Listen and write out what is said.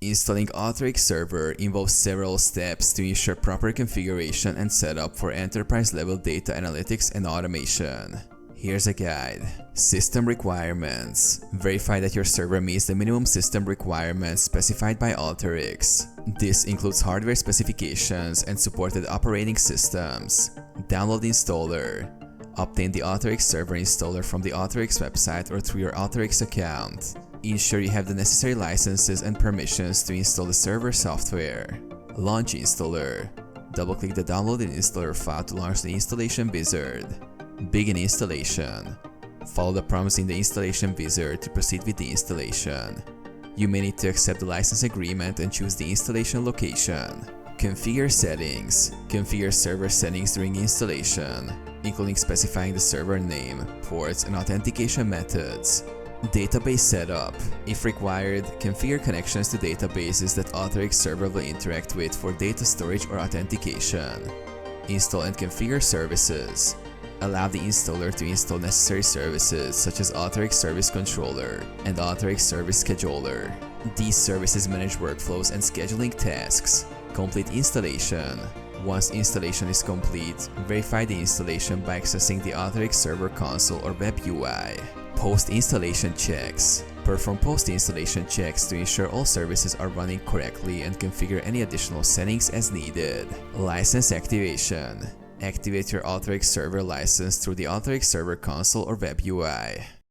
Installing Alteryx server involves several steps to ensure proper configuration and setup for enterprise-level data analytics and automation. Here's a guide. System requirements. Verify that your server meets the minimum system requirements specified by Alteryx. This includes hardware specifications and supported operating systems. Download the installer. Obtain the Alteryx server installer from the Alteryx website or through your Alteryx account. Ensure you have the necessary licenses and permissions to install the server software. Launch installer. Double-click the downloaded installer file to launch the installation wizard. Begin installation. Follow the prompts in the installation wizard to proceed with the installation. You may need to accept the license agreement and choose the installation location. Configure settings. Configure server settings during installation, including specifying the server name, ports, and authentication methods. Database setup. If required, configure connections to databases that Alteryx server will interact with for data storage or authentication. Install and configure services. Allow the installer to install necessary services such as Alteryx Service Controller and Alteryx Service Scheduler. These services manage workflows and scheduling tasks. Complete installation. Once installation is complete, verify the installation by accessing the Alteryx Server Console or Web UI. Post-installation checks. Perform post-installation checks to ensure all services are running correctly and configure any additional settings as needed. License activation. Activate your Alteryx server license through the Alteryx Server Console or Web UI.